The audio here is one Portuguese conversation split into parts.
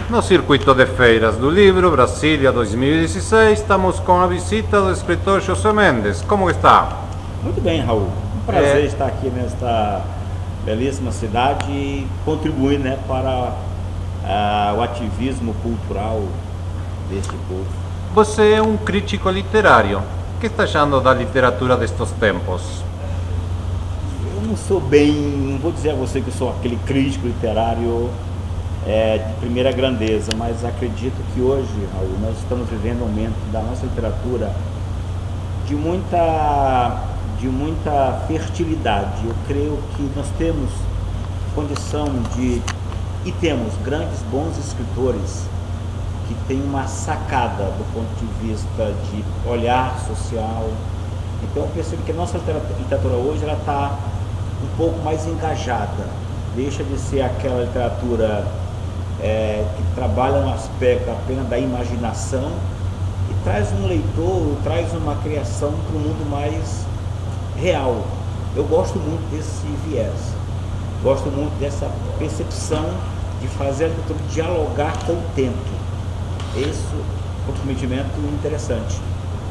No circuito de feiras do livro, Brasília 2016, estamos com a visita do escritor José Mendes. Como está? Muito bem, Raul. Um prazer estar aqui nesta belíssima cidade e contribuir, para o ativismo cultural deste povo. Você é um crítico literário. O que está achando da literatura destes tempos? Eu não sou não vou dizer a você que eu sou aquele crítico literário de primeira grandeza, mas acredito que hoje, Raul, nós estamos vivendo um momento da nossa literatura de muita fertilidade. Eu creio que nós temos condição e temos grandes, bons escritores que têm uma sacada do ponto de vista de olhar social. Então eu percebo que a nossa literatura hoje está um pouco mais engajada, deixa de ser aquela literatura que trabalha no aspecto apenas da imaginação e traz um leitor, traz uma criação para um mundo mais real. Eu gosto muito desse viés, gosto muito dessa percepção de fazer a literatura dialogar com o tempo. Isso é um comprometimento interessante.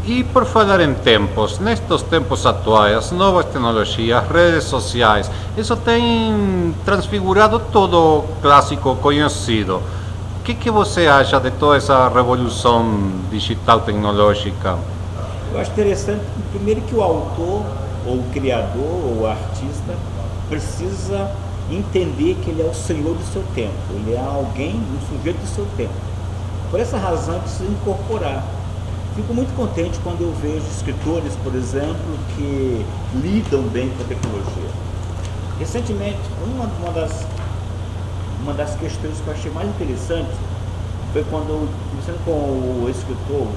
E por falar em tempos, nestes tempos atuais, as novas tecnologias, as redes sociais, isso tem transfigurado todo o clássico conhecido. O que você acha de toda essa revolução digital tecnológica? Eu acho interessante, primeiro, que o autor, ou o criador, ou o artista, precisa entender que ele é o senhor do seu tempo, ele é alguém, um sujeito do seu tempo. Por essa razão, precisa incorporar. Fico muito contente quando eu vejo escritores, por exemplo, que lidam bem com a tecnologia. Recentemente, uma das questões que eu achei mais interessante foi quando, conversando com o escritor,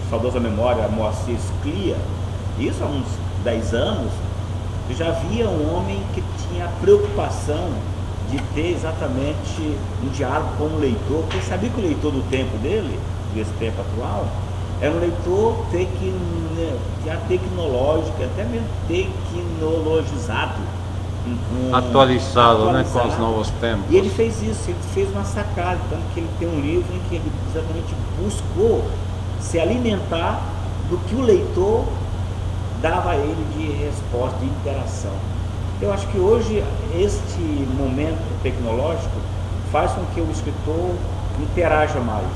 saudosa memória, Moacir Sclia, isso há uns 10 anos, eu já via um homem que tinha a preocupação de ter exatamente um diálogo com o leitor, porque sabia que o leitor do tempo dele, desse tempo atual, é um leitor já tecnológico, até mesmo tecnologizado. Atualizado, com os novos tempos. E ele fez isso, ele fez uma sacada, tanto que ele tem um livro em que ele exatamente buscou se alimentar do que o leitor dava a ele de resposta, de interação. Eu acho que hoje este momento tecnológico faz com que o escritor interaja mais,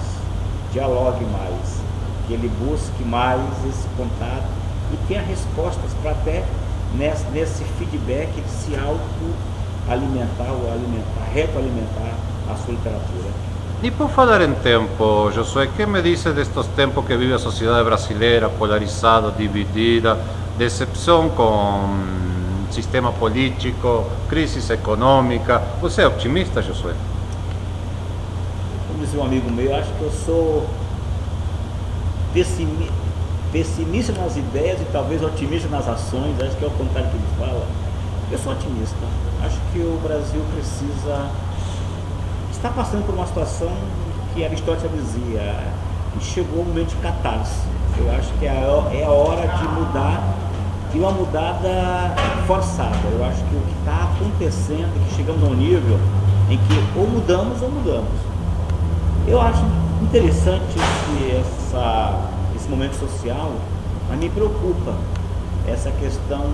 dialogue mais, que ele busque mais esse contato e tenha respostas para até nesse feedback de se auto-alimentar ou retroalimentar a sua literatura. E por falar em tempo, Josué, que me diz destes tempos que vive a sociedade brasileira, polarizada, dividida, decepção com o sistema político, crise econômica? Você é otimista, Josué? Como dizia um amigo meu, acho que eu sou pessimista nas ideias e talvez otimista nas ações, acho que é o contrário que ele fala. Eu sou otimista, acho que o Brasil está passando por uma situação que Aristóteles dizia, chegou o momento de catarse. Eu acho que é a hora de mudar, e uma mudada forçada. Eu acho que o que está acontecendo é que chegamos a um nível em que ou mudamos ou mudamos. Eu acho interessante esse momento social, mas me preocupa essa questão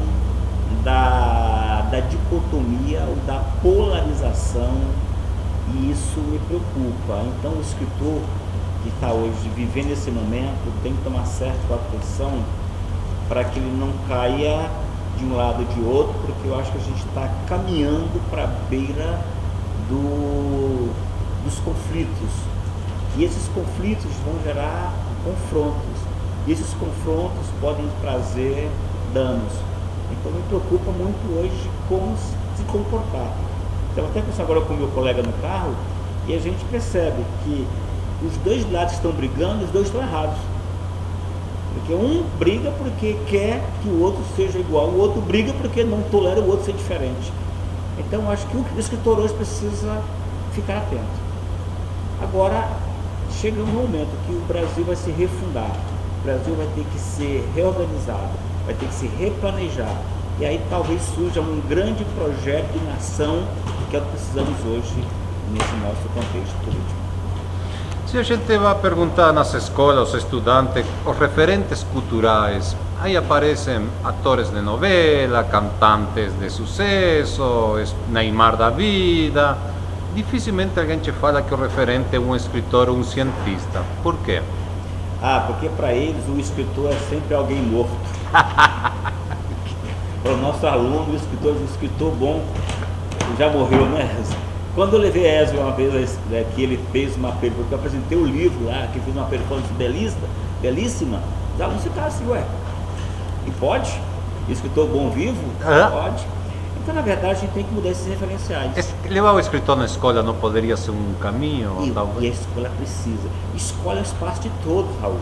da dicotomia ou da polarização, e isso me preocupa. Então o escritor que está hoje vivendo esse momento tem que tomar certa atenção para que ele não caia de um lado ou de outro, porque eu acho que a gente está caminhando para a beira dos conflitos. E esses conflitos vão gerar confrontos. E esses confrontos podem trazer danos. Então me preocupa muito hoje como se comportar. Então até pensando agora com o meu colega no carro, e a gente percebe que os dois lados que estão brigando, os dois estão errados. Porque um briga porque quer que o outro seja igual, o outro briga porque não tolera o outro ser diferente. Então acho que o escritor hoje precisa ficar atento. Agora, chega um momento que o Brasil vai se refundar, o Brasil vai ter que ser reorganizado, vai ter que se replanejar. E aí talvez surja um grande projeto de nação que é o que precisamos hoje nesse nosso contexto político. Se a gente vai perguntar nas escolas, os estudantes, os referentes culturais, aí aparecem atores de novela, cantantes de sucesso, Neymar da vida. Dificilmente alguém te fala que o referente é um escritor ou um cientista. Por quê? Ah, porque para eles o escritor é sempre alguém morto. Para o nosso aluno, o escritor bom já morreu, né? Quando eu levei a Ezio uma vez, que ele fez uma pergunta, eu apresentei o livro lá, que fez uma pergunta belíssima, os alunos ficaram assim, ué, e pode? Escritor bom vivo? Pode. Então, na verdade, a gente tem que mudar esses referenciais. Levar o escritor na escola não poderia ser um caminho? E a escola precisa. Escola é o espaço de todos, Raul.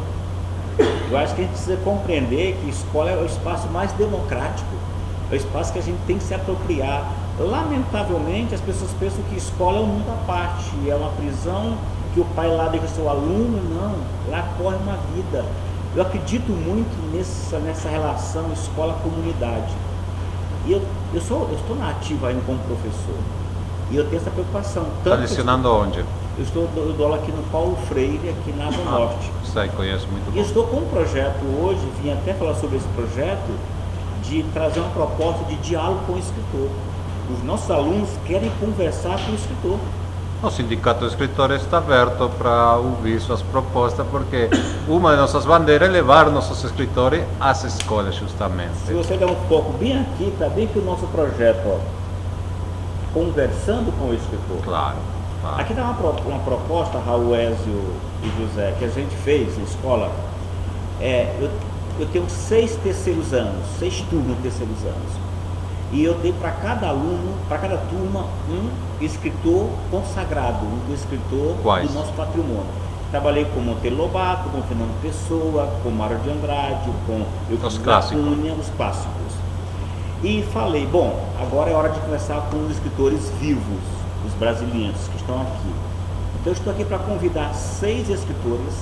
Eu acho que a gente precisa compreender que escola é o espaço mais democrático, é o espaço que a gente tem que se apropriar. Lamentavelmente, as pessoas pensam que escola é um mundo à parte, é uma prisão, que o pai lá deixa seu aluno. Não, lá corre uma vida. Eu acredito muito nessa relação escola-comunidade. E eu estou na ativa ainda como professor, e eu tenho essa preocupação. Está lecionando onde? Eu dou aula aqui no Paulo Freire, aqui na Asa Norte. Sei, conheço muito bem. E estou com um projeto hoje, vim até falar sobre esse projeto, de trazer uma proposta de diálogo com o escritor. Os nossos alunos querem conversar com o escritor. O Sindicato de Escritores está aberto para ouvir suas propostas, porque uma de nossas bandeiras é levar nossos escritores às escolas, justamente. Se você der um foco bem aqui, está bem que o nosso projeto, ó, conversando com o escritor. Claro. Aqui está uma proposta, Raul, Ezio e José, que a gente fez na escola. Eu tenho 6 terceiros anos, 6 turmas de terceiros anos. E eu dei para cada aluno, para cada turma, um escritor consagrado, um escritor Quais? do nosso patrimônio. Trabalhei com Monteiro Lobato, com Fernando Pessoa, com Mário de Andrade, com os clássicos. Os clássicos. E falei, bom, agora é hora de conversar com os escritores vivos, os brasileiros que estão aqui. Então eu estou aqui para convidar 6 escritores,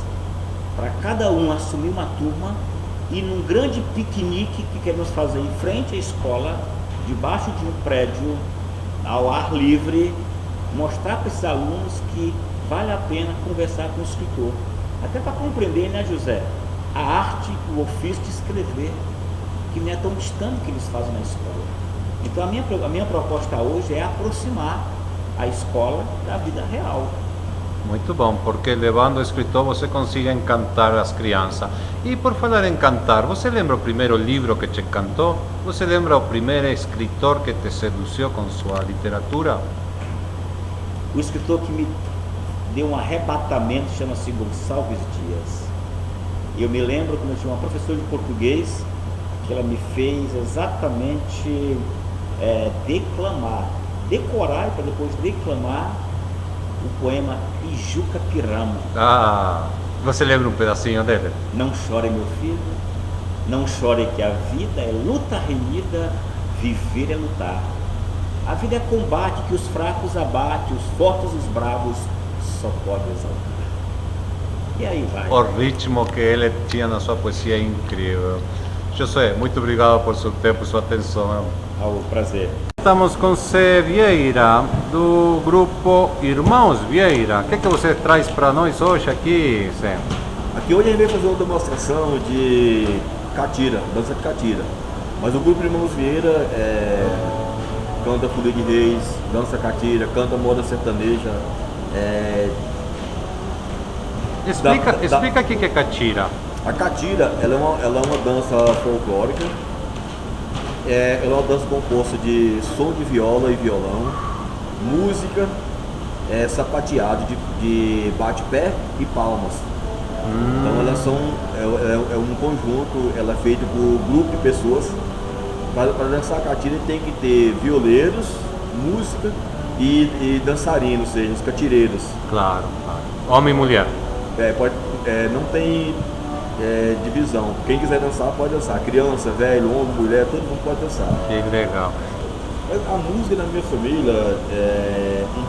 para cada um assumir uma turma e num grande piquenique que queremos fazer em frente à escola, debaixo de um prédio, ao ar livre, mostrar para esses alunos que vale a pena conversar com o escritor. Até para compreender, né, José, a arte, o ofício de escrever, que não é tão distante que eles fazem na escola. Então a minha proposta hoje é aproximar a escola da vida real. Muito bom, porque levando o escritor você consegue encantar as crianças. E por falar em cantar, você lembra o primeiro livro que te encantou? Você lembra o primeiro escritor que te seduziu com sua literatura? O escritor que me deu um arrebatamento chama-se Gonçalves Dias. Eu me lembro quando eu tinha uma professora de português, que ela me fez exatamente decorar e para depois declamar o poema Ijuca Pirama. Ah, você lembra um pedacinho dele? Não chore, meu filho, não chore, que a vida é luta renhida, viver é lutar. A vida é combate que os fracos abate, os fortes e os bravos só pode exaltar. E aí vai. O ritmo que ele tinha na sua poesia é incrível. José, muito obrigado por seu tempo e sua atenção. Raul, prazer. Estamos com Zé Vieira, do grupo Irmãos Vieira. O que você traz para nós hoje aqui, Zé? Aqui hoje a gente veio fazer uma demonstração de catira, dança de catira. Mas o grupo Irmãos Vieira canta Folia de Reis, dança catira, canta moda sertaneja. Explica o que é catira. A catira ela é uma dança folclórica. Ela é uma dança composta de som de viola e violão, música, sapateado de bate-pé e palmas. Então elas são um conjunto, ela é feita por grupo de pessoas. Para dançar a catira tem que ter violeiros, música e dançarinos, ou seja, os catireiros. Claro. Homem e mulher. Não tem divisão. Quem quiser dançar pode dançar. Criança, velho, homem, mulher, todo mundo pode dançar. Que legal. A música na minha família,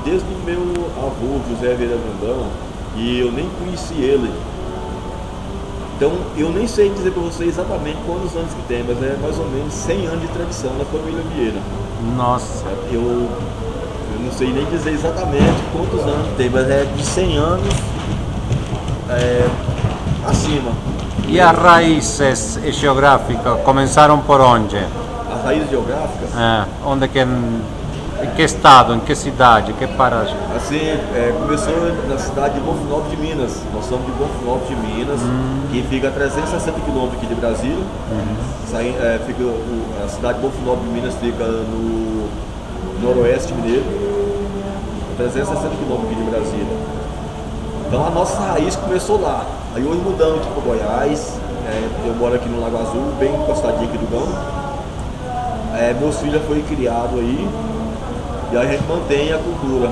desde o meu avô, José Vieira Brandão, e eu nem conheci ele. Então, eu nem sei dizer para você exatamente quantos anos que tem, mas é mais ou menos 100 anos de tradição da família Vieira. Nossa. Eu não sei nem dizer exatamente quantos anos tem, mas é de 100 anos acima. E as raízes geográficas começaram por onde? As raízes geográficas, Onde que, em que estado, em que cidade, que paragem? assim, começou na cidade de Bonfinópolis de Minas. Nós somos de Bonfinópolis de Minas, que fica a 360 quilômetros aqui de Brasília. A cidade de Bonfinópolis de Minas fica no noroeste mineiro, 360 quilômetros aqui de Brasília. Então a nossa raiz começou lá. Aí hoje mudamos aqui para Goiás, eu moro aqui no Lago Azul, bem encostadinho aqui do Gama. Meus filhos foram criados aí, e a gente mantém a cultura,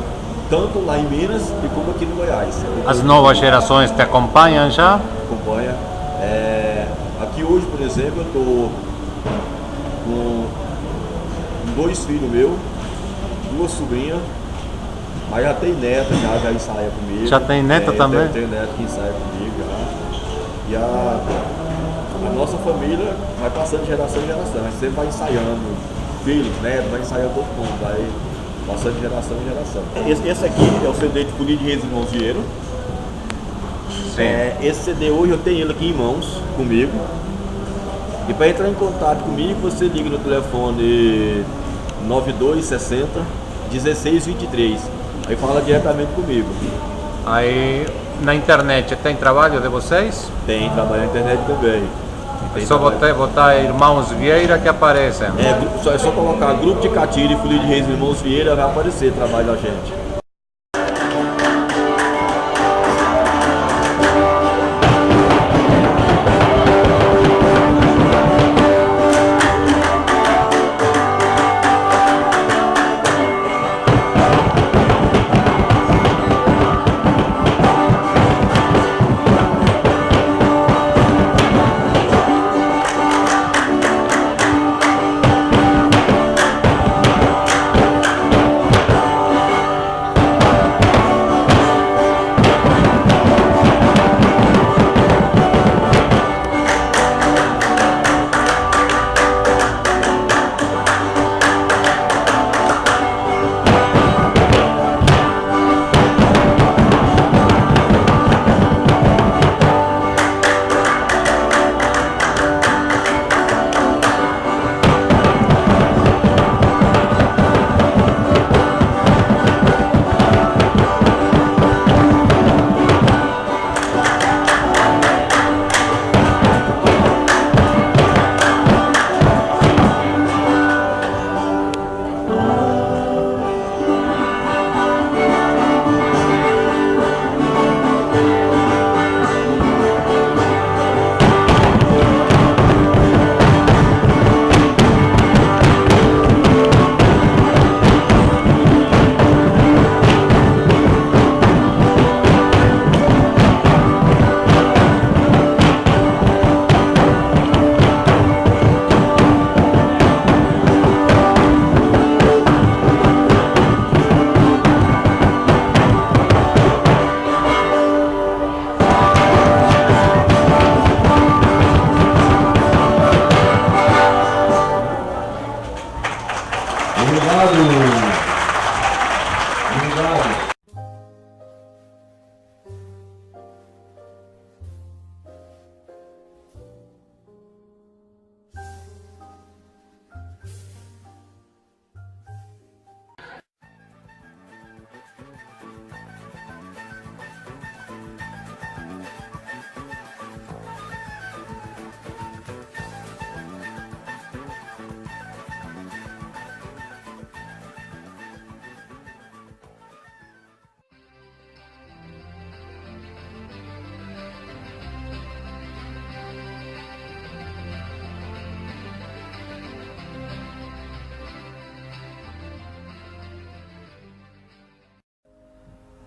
tanto lá em Minas e como aqui no Goiás. As novas gerações te acompanham já? Acompanha. Aqui hoje, por exemplo, eu estou com 2 filhos meus, 2 sobrinhas, mas já tem neta, já ensaia comigo. Já tem neta também? Tem neta que ensaia comigo já. E a nossa família vai passando de geração em geração, a gente sempre vai ensaiando, filhos, netos, vai ensaiando todo mundo, vai passando de geração em geração. Esse aqui é o CD de Folia de Reis Irmãos Vieira. Esse CD hoje eu tenho ele aqui em mãos, comigo. E para entrar em contato comigo, você liga no telefone 9260 1623. Aí fala diretamente comigo. Aí na internet tem trabalho de vocês? Tem trabalho na internet também. É só botar Irmãos Vieira que aparecem. É só colocar Grupo de Catira e Folia de Reis Irmãos Vieira, vai aparecer o trabalho da gente.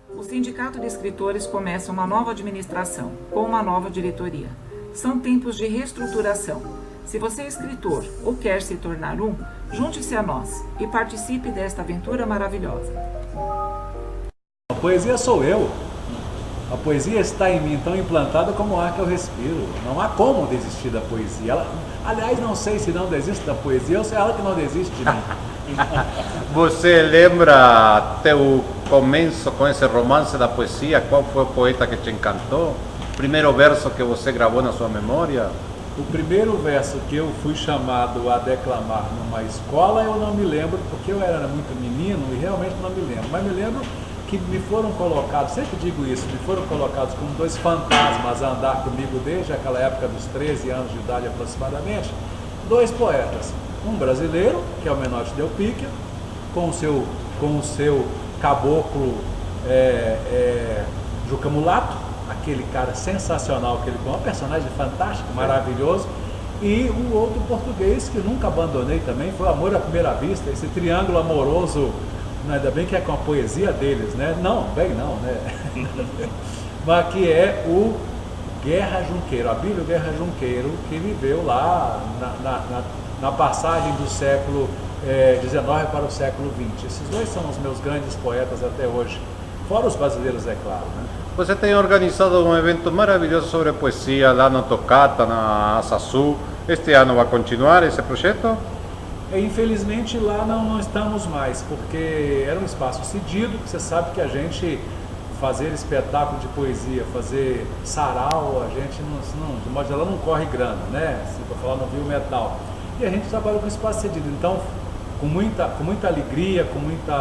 O Sindicato de Escritores começa uma nova administração, com uma nova diretoria. São tempos de reestruturação. Se você é escritor ou quer se tornar um, junte-se a nós e participe desta aventura maravilhosa. A poesia sou eu. A poesia está em mim tão implantada como o ar que eu respiro. Não há como desistir da poesia. Aliás, não sei se não desisto da poesia ou se é ela que não desiste de mim. Você lembra até o começo com esse romance da poesia? Qual foi o poeta que te encantou? primeiro verso que você gravou na sua memória? O primeiro verso que eu fui chamado a declamar numa escola, eu não me lembro, porque eu era muito menino e realmente não me lembro. Mas me lembro que me foram colocados, sempre digo isso, me foram colocados como dois fantasmas a andar comigo desde aquela época dos 13 anos de idade aproximadamente, dois poetas. Um brasileiro, que é o Menotti Del Picchio, com o seu caboclo Juca Mulato, aquele cara sensacional, um personagem fantástico, maravilhoso, e um outro português que nunca abandonei também, foi Amor à Primeira Vista, esse triângulo amoroso, ainda bem que é com a poesia deles, né? Não, bem não, né? Mas que é o Guerra Junqueiro, Abílio Guerra Junqueiro, que viveu lá na passagem do século XIX para o século XX. Esses dois são os meus grandes poetas até hoje, fora os brasileiros, é claro, né? Você tem organizado um evento maravilhoso sobre poesia lá no Tocata, na Asa Sul. Este ano vai continuar esse projeto? Infelizmente lá não estamos mais, porque era um espaço cedido, que você sabe que a gente fazer espetáculo de poesia, fazer sarau, a gente não de modo geral não corre grana, né? Se for falar no Viu Metal. E a gente trabalha com espaço cedido, então com muita alegria, com muito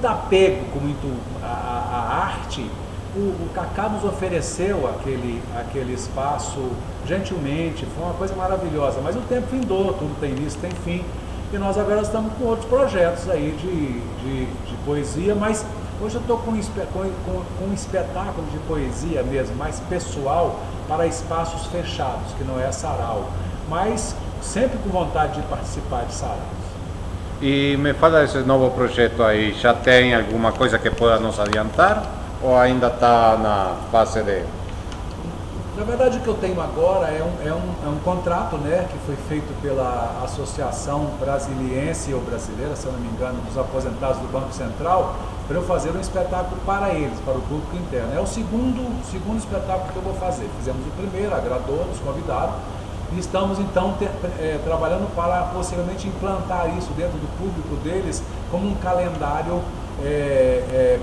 apego, com muito a arte, o Cacá nos ofereceu aquele espaço gentilmente, foi uma coisa maravilhosa, mas o tempo findou, tudo tem início, tem fim, e nós agora estamos com outros projetos aí de poesia, mas hoje eu estou com um espetáculo de poesia mesmo, mais pessoal, para espaços fechados, que não é sarau, mas sempre com vontade de participar de saraus. E me fala desse novo projeto aí, já tem alguma coisa que pueda nos adiantar ou ainda está na fase de... Na verdade, o que eu tenho agora é um contrato, né, que foi feito pela Associação Brasiliense ou Brasileira, se eu não me engano, dos aposentados do Banco Central, para eu fazer um espetáculo para eles, para o público interno. É o segundo espetáculo que eu vou fazer. Fizemos o primeiro, agradou, nos convidaram, e estamos então trabalhando para possivelmente implantar isso dentro do público deles como um calendário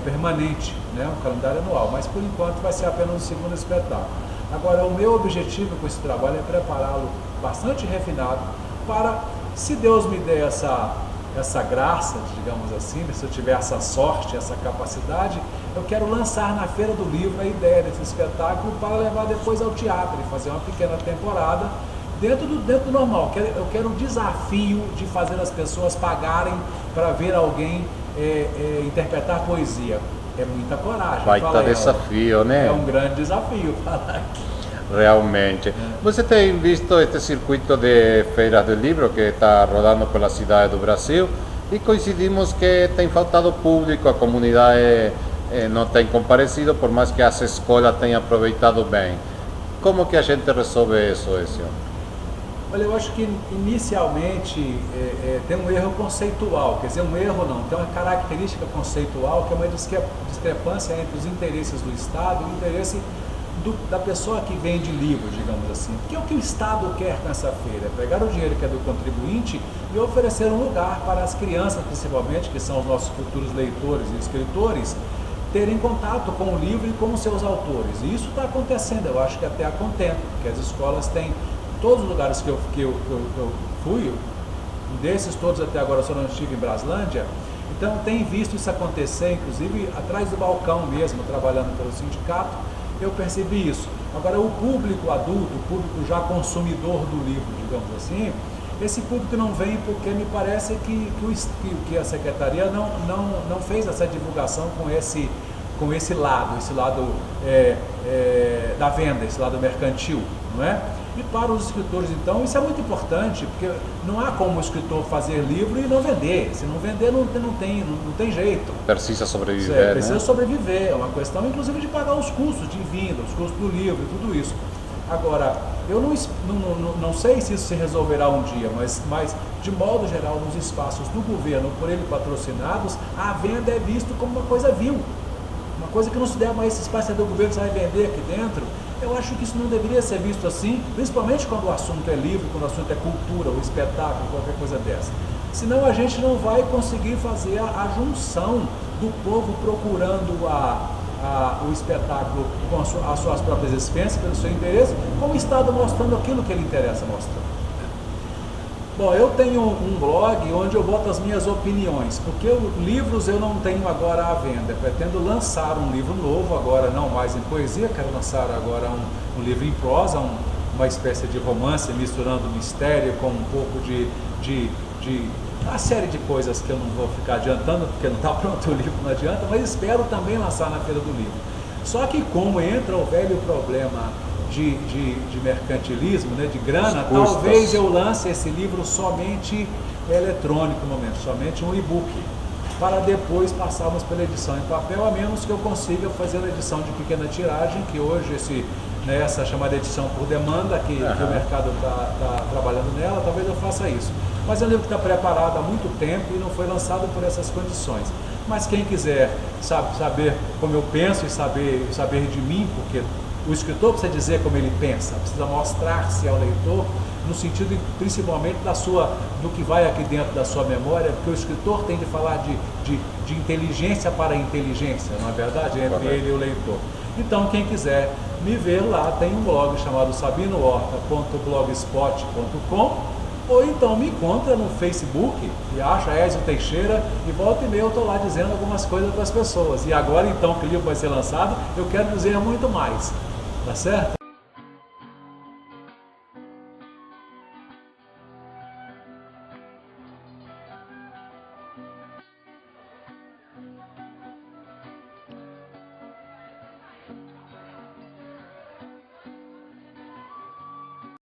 permanente, né? Um calendário anual, mas por enquanto vai ser apenas o segundo espetáculo. Agora, o meu objetivo com esse trabalho é prepará-lo bastante refinado para, se Deus me der essa graça, digamos assim, se eu tiver essa sorte, essa capacidade, eu quero lançar na Feira do Livro a ideia desse espetáculo para levar depois ao teatro e fazer uma pequena temporada dentro do normal. Eu quero o desafio de fazer as pessoas pagarem para ver alguém interpretar poesia. É muita coragem. Vai estar desafio, né? É um grande desafio falar aqui. Realmente. Você tem visto este circuito de feiras do livro que está rodando pela cidade do Brasil e coincidimos que tem faltado público, a comunidade não tem comparecido, por mais que as escolas tenham aproveitado bem. Como que a gente resolve isso, Ezio? Olha, eu acho que inicialmente tem um erro conceitual, quer dizer, um erro não, tem uma característica conceitual que é uma discrepância entre os interesses do Estado e o interesse da pessoa que vende livros, digamos assim. Porque o que o Estado quer com essa feira é pegar o dinheiro que é do contribuinte e oferecer um lugar para as crianças, principalmente, que são os nossos futuros leitores e escritores, terem contato com o livro e com os seus autores. E isso está acontecendo, eu acho que até a contento, porque as escolas têm... Todos os lugares que eu fui, desses todos até agora eu só não estive em Braslândia, então tem visto isso acontecer, inclusive atrás do balcão mesmo, trabalhando pelo sindicato, eu percebi isso. Agora o público adulto, o público já consumidor do livro, digamos assim, esse público não vem porque me parece que a Secretaria não fez essa divulgação com esse lado da venda, esse lado mercantil, não é? E para os escritores, então, isso é muito importante, porque não há como o escritor fazer livro e não vender. Se não vender, não tem jeito. Precisa sobreviver, precisa sobreviver. É uma questão, inclusive, de pagar os custos de vinda, os custos do livro e tudo isso. Agora, eu não sei se isso se resolverá um dia, mas de modo geral, nos espaços do governo, por ele patrocinados, a venda é vista como uma coisa vil. Uma coisa que não se der, mas esse espaço é do governo, você vai vender aqui dentro. Eu acho que isso não deveria ser visto assim, principalmente quando o assunto é livro, quando o assunto é cultura, ou espetáculo, qualquer coisa dessa. Senão a gente não vai conseguir fazer a junção do povo procurando o espetáculo com as suas próprias experiências, pelo seu interesse, como o Estado mostrando aquilo que ele interessa mostrar. Bom, eu tenho um blog onde eu boto as minhas opiniões, porque livros eu não tenho agora à venda. Eu pretendo lançar um livro novo, agora não mais em poesia, quero lançar agora um livro em prosa, uma espécie de romance misturando mistério com um pouco de uma série de coisas que eu não vou ficar adiantando, porque não está pronto o livro, não adianta, mas espero também lançar na Feira do Livro. Só que como entra o velho problema de mercantilismo, né, de grana, talvez eu lance esse livro somente eletrônico no momento, somente um e-book, para depois passarmos pela edição em papel, a menos que eu consiga fazer a edição de pequena tiragem, que hoje essa chamada edição por demanda, que o mercado está trabalhando nela, talvez eu faça isso. Mas é um livro que está preparado há muito tempo e não foi lançado por essas condições. Mas quem quiser saber como eu penso e saber de mim, porque o escritor precisa dizer como ele pensa, precisa mostrar-se ao leitor, no sentido principalmente do que vai aqui dentro da sua memória, porque o escritor tem de falar de inteligência para inteligência, não é verdade? Entre ele e o leitor. Então, quem quiser me ver lá, tem um blog chamado sabinohorta.blogspot.com, ou então me encontra no Facebook e acha Ézio Teixeira, e volta e meia eu estou lá dizendo algumas coisas para as pessoas. E agora então que o livro vai ser lançado, eu quero dizer muito mais, tá certo?